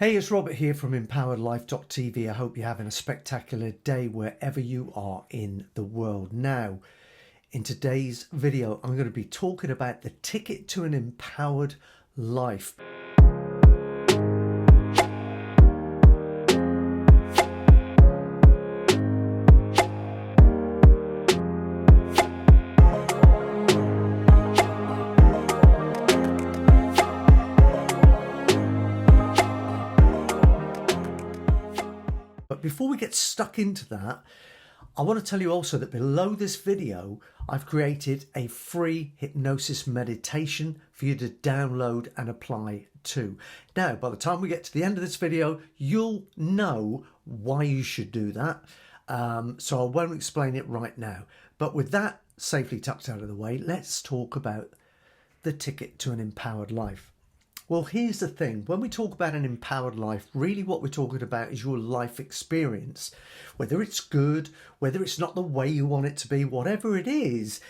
Hey, it's Robert here from empoweredlife.tv. I hope you're having a spectacular day wherever you are in the world. Now, in today's video, I'm going to be talking about the ticket to an empowered life. But before we get stuck into that, I want to tell you also that below this video, I've created a free hypnosis meditation for you to download and apply to. Now, by the time we get to the end of this video, you'll know why you should do that. So I won't explain it right now. But with that safely tucked out of the way, let's talk about the ticket to an empowered life. Well, here's the thing. When we talk about an empowered life, really what we're talking about is your life experience. Whether it's good, whether it's not the way you want it to be, whatever it is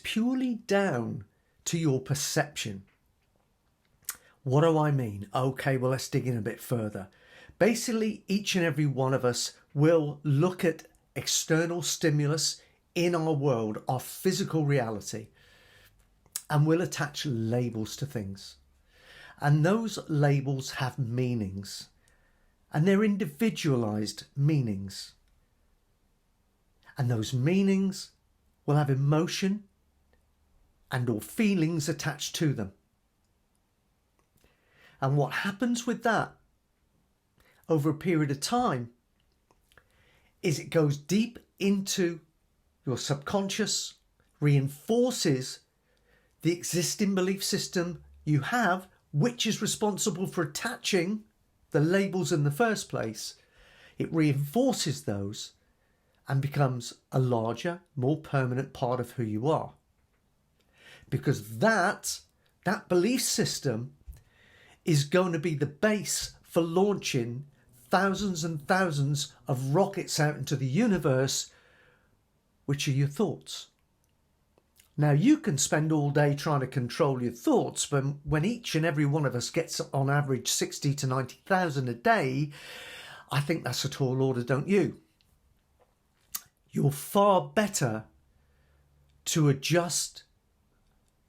purely down to your perception. What do I mean? Okay, well, let's dig in a bit further. Basically, each and every one of us will look at external stimulus in our world, our physical reality, and we'll attach labels to things. And those labels have meanings, and they're individualized meanings. And those meanings will have emotion and or feelings attached to them. And what happens with that over a period of time is it goes deep into your subconscious, reinforces the existing belief system you have, which is responsible for attaching the labels in the first place. It reinforces those and becomes a larger, more permanent part of who you are. Because that belief system is going to be the base for launching thousands and thousands of rockets out into the universe, which are your thoughts. Now, you can spend all day trying to control your thoughts, but when each and every one of us gets on average 60 to 90,000 a day, I think that's a tall order, don't you? You're far better to adjust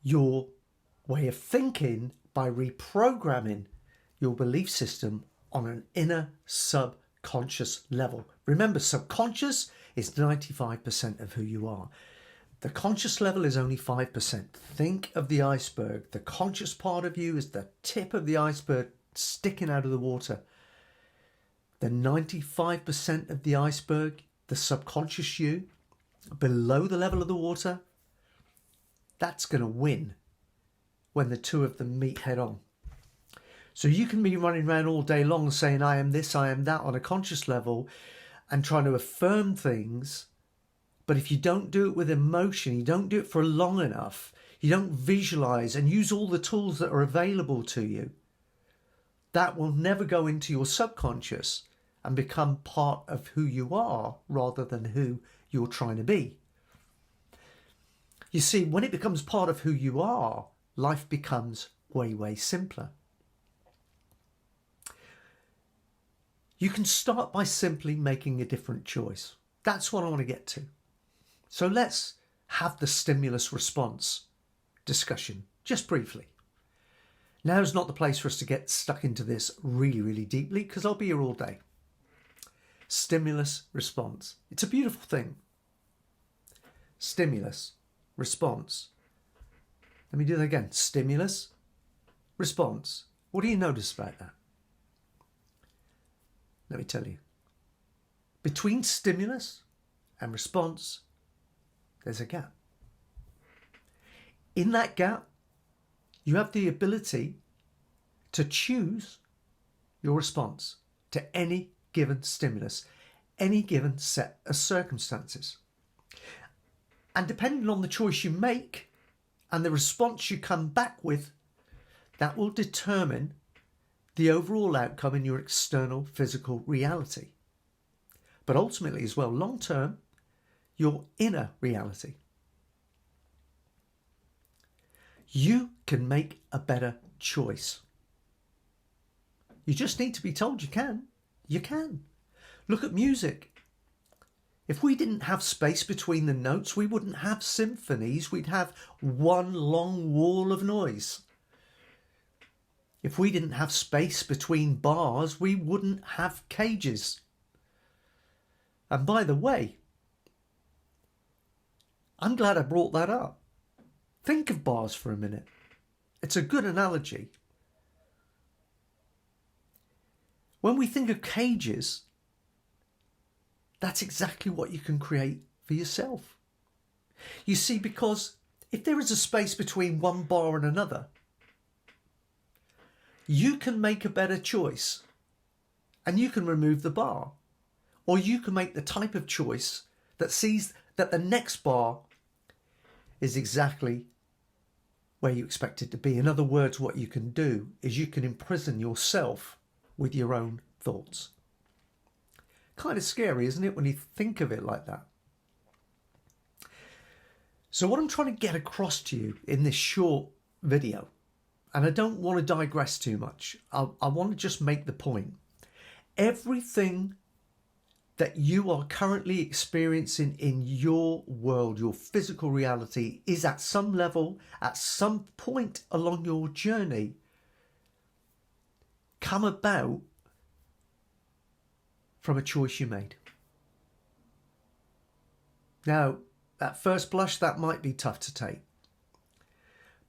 your way of thinking by reprogramming your belief system on an inner subconscious level. Remember, subconscious is 95% of who you are. The conscious level is only 5%. Think of the iceberg. The conscious part of you is the tip of the iceberg sticking out of the water. The 95% of the iceberg, the subconscious you, below the level of the water, that's going to win when the two of them meet head on. So you can be running around all day long saying, I am this, I am that on a conscious level and trying to affirm things. But if you don't do it with emotion, you don't do it for long enough, you don't visualize and use all the tools that are available to you, that will never go into your subconscious and become part of who you are rather than who you're trying to be. You see, when it becomes part of who you are, life becomes way, way simpler. You can start by simply making a different choice. That's what I want to get to. So let's have the stimulus response discussion, just briefly. Now's not the place for us to get stuck into this really, really deeply, because I'll be here all day. Stimulus response. It's a beautiful thing. Stimulus response. Let me do that again. Stimulus response. What do you notice about that? Let me tell you. Between stimulus and response, there's a gap. In that gap, you have the ability to choose your response to any given stimulus, any given set of circumstances. And depending on the choice you make and the response you come back with, that will determine the overall outcome in your external physical reality. But ultimately as well, long term, your inner reality. You can make a better choice. You just need to be told you can. You can. Look at music. If we didn't have space between the notes, we wouldn't have symphonies. We'd have one long wall of noise. If we didn't have space between bars, we wouldn't have cages. And by the way, I'm glad I brought that up. Think of bars for a minute. It's a good analogy. When we think of cages, that's exactly what you can create for yourself. You see, because if there is a space between one bar and another, you can make a better choice and you can remove the bar. Or you can make the type of choice that sees that the next bar is exactly where you expect it to be. In other words, what you can do is you can imprison yourself with your own thoughts. Kind of scary, isn't it, when you think of it like that? So what I'm trying to get across to you in this short video, and I don't want to digress too much, I want to just make the point. Everything that you are currently experiencing in your world, your physical reality, is at some level, at some point along your journey, come about from a choice you made. Now, at first blush, that might be tough to take.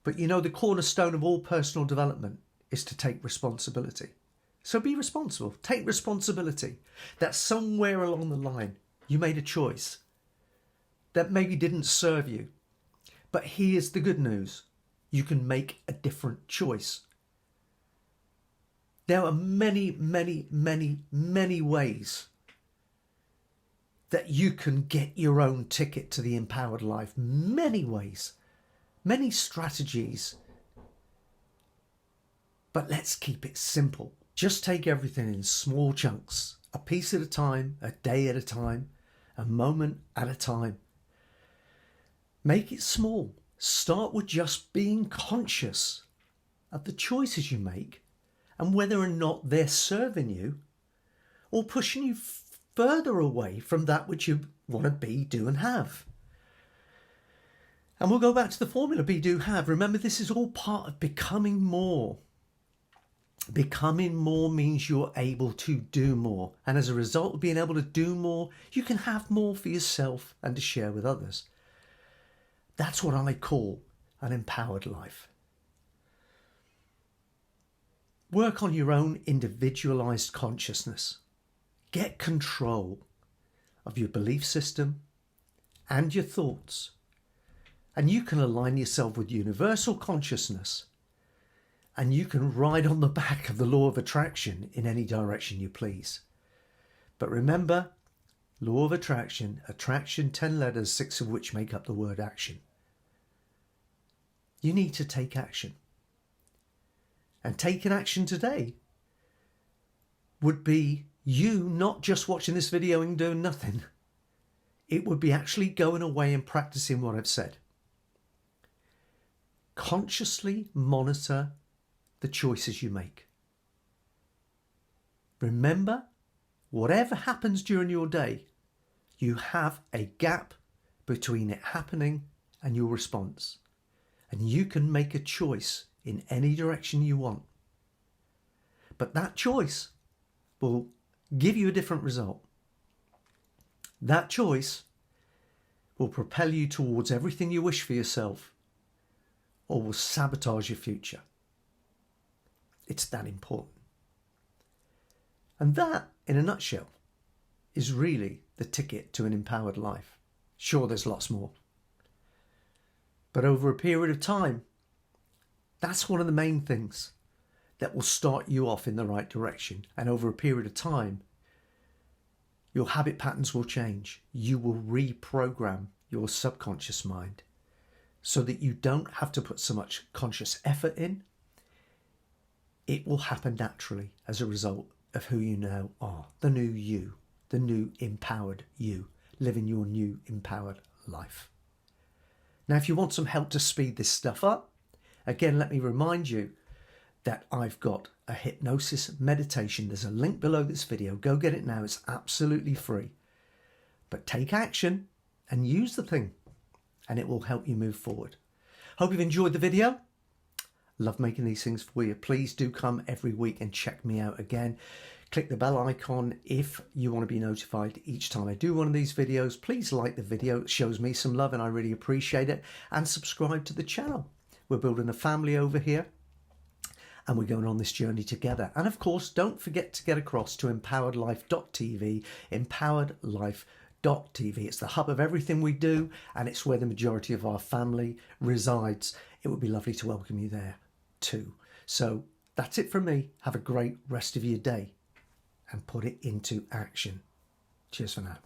But you know, the cornerstone of all personal development is to take responsibility. So be responsible. Take responsibility that somewhere along the line you made a choice that maybe didn't serve you. But here's the good news. You can make a different choice. There are many, many, many, many ways that you can get your own ticket to the empowered life. Many ways, many strategies. But let's keep it simple. Just take everything in small chunks, a piece at a time, a day at a time, a moment at a time. Make it small. Start with just being conscious of the choices you make and whether or not they're serving you or pushing you further away from that which you want to be, do and have. And we'll go back to the formula be, do, have. Remember, this is all part of becoming more. Becoming more means you're able to do more. And as a result of being able to do more, you can have more for yourself and to share with others. That's what I call an empowered life. Work on your own individualized consciousness. Get control of your belief system and your thoughts. And you can align yourself with universal consciousness. And you can ride on the back of the law of attraction in any direction you please. But remember, law of attraction, 10 letters, 6 of which make up the word action. You need to take action. And taking action today would be you not just watching this video and doing nothing. It would be actually going away and practicing what I've said. Consciously monitor the choices you make. Remember, whatever happens during your day, you have a gap between it happening and your response. And you can make a choice in any direction you want. But that choice will give you a different result. That choice will propel you towards everything you wish for yourself or will sabotage your future. It's that important. And that, in a nutshell, is really the ticket to an empowered life. Sure, there's lots more. But over a period of time, that's one of the main things that will start you off in the right direction. And over a period of time, your habit patterns will change. You will reprogram your subconscious mind so that you don't have to put so much conscious effort in. It will happen naturally as a result of who you now are, the new you, the new empowered you, living your new empowered life. Now, if you want some help to speed this stuff up, again, let me remind you that I've got a hypnosis meditation. There's a link below this video. Go get it now. It's absolutely free. But take action and use the thing, and it will help you move forward. Hope you've enjoyed the video. Love making these things for you. Please do come every week and check me out again. Click the bell icon if you want to be notified each time I do one of these videos. Please like the video. It shows me some love and I really appreciate it. And subscribe to the channel. We're building a family over here and we're going on this journey together. And of course, don't forget to get across to empoweredlife.tv, empoweredlife.tv. It's the hub of everything we do and it's where the majority of our family resides. It would be lovely to welcome you there too. So that's it from me. Have a great rest of your day and put it into action. Cheers for now.